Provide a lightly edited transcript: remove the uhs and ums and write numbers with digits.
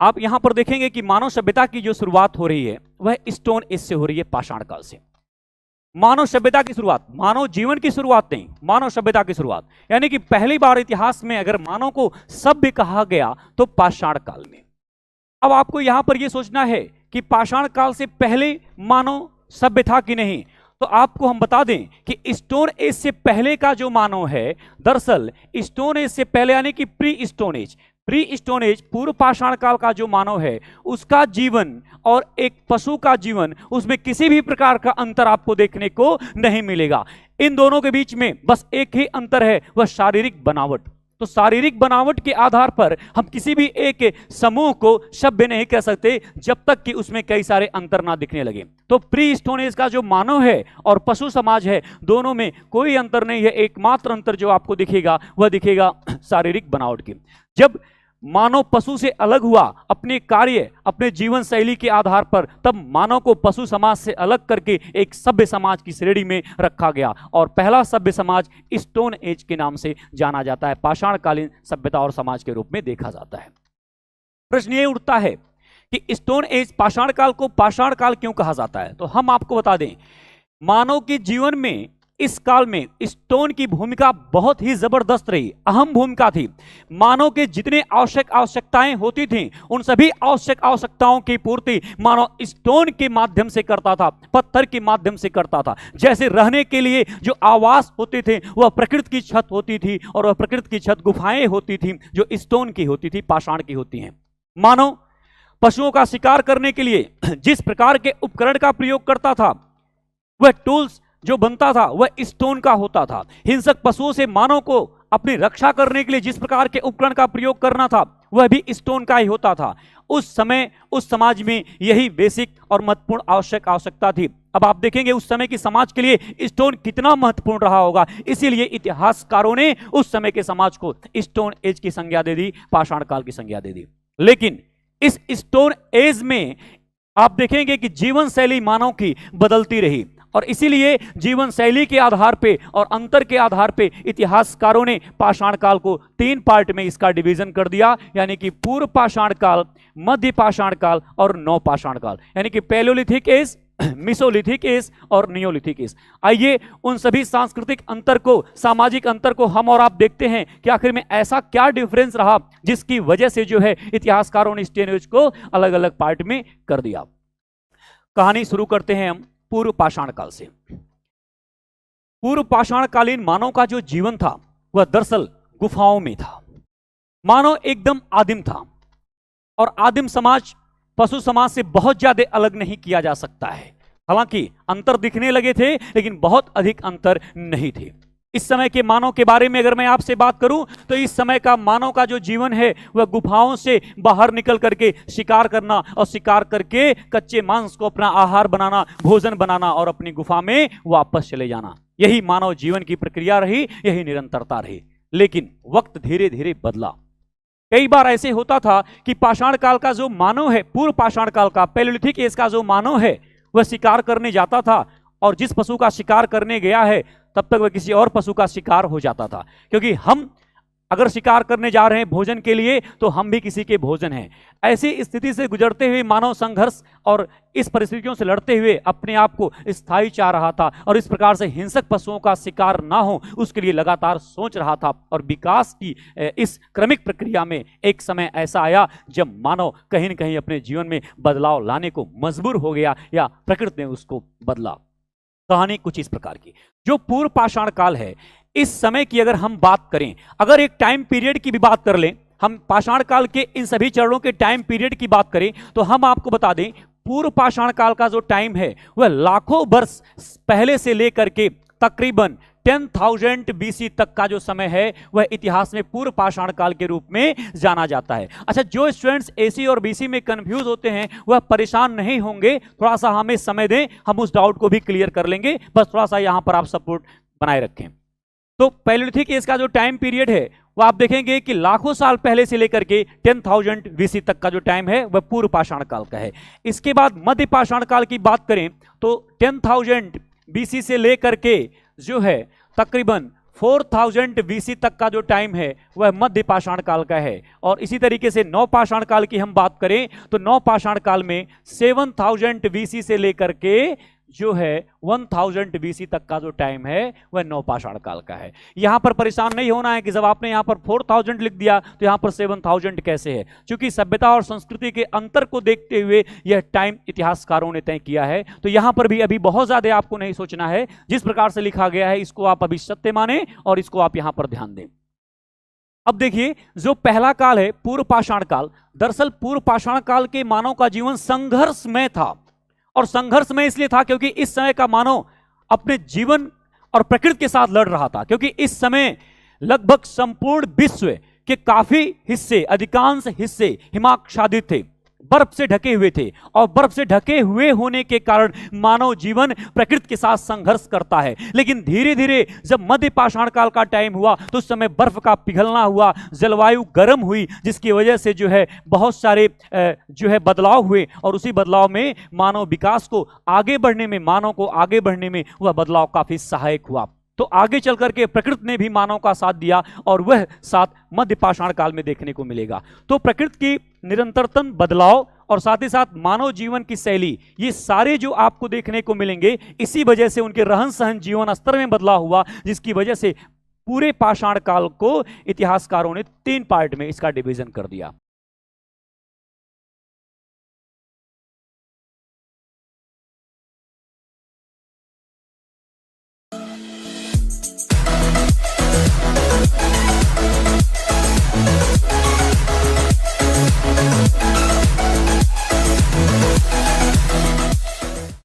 आप यहां पर देखेंगे कि मानव सभ्यता की जो शुरुआत हो रही है वह स्टोन एज से हो रही है, पाषाण काल से। मानव सभ्यता की शुरुआत, मानव जीवन की शुरुआत नहीं, मानव सभ्यता की शुरुआत, यानी कि पहली बार इतिहास में अगर मानव को सभ्य कहा गया तो पाषाण काल में। अब आपको यहां पर यह सोचना है कि पाषाण काल से पहले मानव सभ्य था कि नहीं, तो आपको हम बता दें कि स्टोन एज से पहले का जो मानव है, दरअसल स्टोन एज से पहले यानी कि pre stone age, pre stone age पूर्व पाषाण काल का जो मानव है उसका जीवन और एक पशु का जीवन, उसमें किसी भी प्रकार का अंतर आपको देखने को नहीं मिलेगा। इन दोनों के बीच में बस एक ही अंतर है, वह शारीरिक बनावट। तो शारीरिक बनावट के आधार पर हम किसी भी एक समूह को सभ्य नहीं कह सकते जब तक कि उसमें कई सारे अंतर ना दिखने लगे। तो प्री स्टोन एज का जो मानव है और पशु समाज है, दोनों में कोई अंतर नहीं है। एकमात्र अंतर जो आपको दिखेगा वह दिखेगा शारीरिक बनावट की। जब मानव पशु से अलग हुआ अपने कार्य, अपने जीवन शैली के आधार पर, तब मानव को पशु समाज से अलग करके एक सभ्य समाज की श्रेणी में रखा गया और पहला सभ्य समाज स्टोन एज के नाम से जाना जाता है, पाषाणकालीन सभ्यता और समाज के रूप में देखा जाता है। प्रश्न ये उठता है कि स्टोन एज, पाषाण काल को पाषाण काल क्यों कहा जाता है? तो हम आपको बता दें, मानव के जीवन में इस काल में स्टोन की भूमिका बहुत ही जबरदस्त रही, अहम भूमिका थी। मानव के जितने आवश्यकताएं होती थीं, उन सभी आवश्यकताओं की पूर्ति मानव स्टोन के माध्यम से करता था, पत्थर के माध्यम से करता था। जैसे रहने के लिए जो आवास होते थे वह प्रकृति की छत होती थी, और वह प्रकृति की छत गुफाएं होती थी जो स्टोन की होती थी, पाषाण की होती हैं। मानव पशुओं का शिकार करने के लिए जिस प्रकार के उपकरण का प्रयोग करता था, वह टूल्स जो बनता था वह स्टोन का होता था। हिंसक पशुओं से मानव को अपनी रक्षा करने के लिए जिस प्रकार के उपकरण का प्रयोग करना था वह भी स्टोन का ही होता था। उस समय उस समाज में यही बेसिक और महत्वपूर्ण आवश्यकता थी। अब आप देखेंगे उस समय की समाज के लिए स्टोन कितना महत्वपूर्ण रहा होगा, इसीलिए इतिहासकारों ने उस समय के समाज को स्टोन एज की संज्ञा दे दी, पाषाण काल की संज्ञा दे दी। लेकिन इस स्टोन एज में आप देखेंगे कि जीवन शैली मानव की बदलती रही, और इसीलिए जीवन शैली के आधार पे और अंतर के आधार पे इतिहासकारों ने पाषाण काल को 3 पार्ट में इसका डिवीजन कर दिया, यानी कि पूर्व पाषाण काल, मध्य पाषाण काल और नव पाषाण काल, यानी कि पैलियोलिथिक एज, मेसोलिथिक एज और नियोलिथिक एज। आइए उन सभी सांस्कृतिक अंतर को, सामाजिक अंतर को हम और आप देखते हैं कि आखिर में ऐसा क्या डिफरेंस रहा जिसकी वजह से जो है इतिहासकारों ने स्टोन एज को अलग अलग पार्ट में कर दिया। कहानी शुरू करते हैं हम पूर्व पाषाण काल से। पूर्व पाषाणकालीन मानव का जो जीवन था वह दरअसल गुफाओं में था। मानव एकदम आदिम था, और आदिम समाज पशु समाज से बहुत ज्यादा अलग नहीं किया जा सकता है। हालांकि अंतर दिखने लगे थे लेकिन बहुत अधिक अंतर नहीं थे। इस समय के मानव के बारे में अगर मैं आपसे बात करूं तो इस समय का मानव का जो जीवन है वह गुफाओं से बाहर निकल करके शिकार करना, और शिकार करके कच्चे मांस को अपना आहार बनाना, भोजन बनाना और अपनी गुफा में वापस चले जाना, यही मानव जीवन की प्रक्रिया रही, यही निरंतरता रही। लेकिन वक्त धीरे धीरे बदला। कई बार ऐसे होता था कि पाषाण काल का जो मानव है, पूर्व पाषाण काल का पैलियोलिथिक एज का जो मानव है वह शिकार करने जाता था, और जिस पशु का शिकार करने गया है तब तक वह किसी और पशु का शिकार हो जाता था, क्योंकि हम अगर शिकार करने जा रहे हैं भोजन के लिए तो हम भी किसी के भोजन हैं। ऐसी स्थिति से गुजरते हुए मानव संघर्ष और इस परिस्थितियों से लड़ते हुए अपने आप को स्थायी चाह रहा था, और इस प्रकार से हिंसक पशुओं का शिकार ना हो उसके लिए लगातार सोच रहा था। और विकास की इस क्रमिक प्रक्रिया में एक समय ऐसा आया जब मानव कहीं न कहीं अपने जीवन में बदलाव लाने को मजबूर हो गया, या प्रकृति ने उसको बदला। कहानी कुछ इस प्रकार की। जो पूर्व पाषाण काल है, इस समय की अगर हम बात करें, अगर एक टाइम पीरियड की भी बात कर लें, हम पाषाण काल के इन सभी चरणों के टाइम पीरियड की बात करें तो हम आपको बता दें पूर्व पाषाण काल का जो टाइम है वह लाखों वर्ष पहले से लेकर के तकरीबन 10,000 BC तक का जो समय है वह इतिहास में पूर्व पाषाण काल के रूप में जाना जाता है। अच्छा, जो स्टूडेंट्स AC और BC में कंफ्यूज होते हैं वह परेशान नहीं होंगे, थोड़ा सा हमें समय दें, हम उस डाउट को भी क्लियर कर लेंगे, बस थोड़ा सा यहां पर आप सपोर्ट बनाए रखें। तो पैलियोलिथिक एज का जो टाइम पीरियड है वो आप देखेंगे कि लाखों साल पहले से लेकर के 10,000 BC तक का जो टाइम है वह पूर्व पाषाण काल का है। इसके बाद मध्य पाषाण काल की बात करें तो 10,000 BC से लेकर के जो है तकरीबन 4000 BC तक का जो टाइम है वह मध्य पाषाण काल का है। और इसी तरीके से नव पाषाण काल की हम बात करें तो नव पाषाण काल में 7000 BC से लेकर के जो है 1000 BC तक का जो टाइम है वह नव पाषाण काल का है। यहां पर परेशान नहीं होना है कि जब आपने यहां पर 4000 लिख दिया तो यहां पर 7000 कैसे है, क्योंकि सभ्यता और संस्कृति के अंतर को देखते हुए यह टाइम इतिहासकारों ने तय किया है। तो यहां पर भी अभी बहुत ज्यादा आपको नहीं सोचना है, जिस प्रकार से लिखा गया है इसको आप अभी सत्य माने और इसको आप यहां पर ध्यान दें। अब देखिए, जो पहला काल है पूर्व पाषाण काल, दरअसल पूर्व पाषाण काल के मानव का जीवन संघर्षमय था। और संघर्ष में इसलिए था क्योंकि इस समय का मानव अपने जीवन और प्रकृति के साथ लड़ रहा था, क्योंकि इस समय लगभग संपूर्ण विश्व के काफी हिस्से, अधिकांश हिस्से हिमाच्छादित थे, बर्फ से ढके हुए थे। और बर्फ से ढके हुए होने के कारण मानव जीवन प्रकृति के साथ संघर्ष करता है। लेकिन धीरे धीरे जब मध्य पाषाण काल का टाइम हुआ तो उस समय बर्फ का पिघलना हुआ, जलवायु गर्म हुई, जिसकी वजह से जो है बहुत सारे जो है बदलाव हुए। और उसी बदलाव में मानव विकास को आगे बढ़ने में, मानव को आगे बढ़ने में वह बदलाव काफी सहायक हुआ। तो आगे चल करके प्रकृति ने भी मानव का साथ दिया और वह साथ मध्य पाषाण काल में देखने को मिलेगा। तो प्रकृति की निरंतरतम बदलाव और साथ ही साथ मानव जीवन की शैली, ये सारे जो आपको देखने को मिलेंगे, इसी वजह से उनके रहन सहन, जीवन स्तर में बदलाव हुआ, जिसकी वजह से पूरे पाषाण काल को इतिहासकारों ने 3 पार्ट में इसका डिवीजन कर दिया।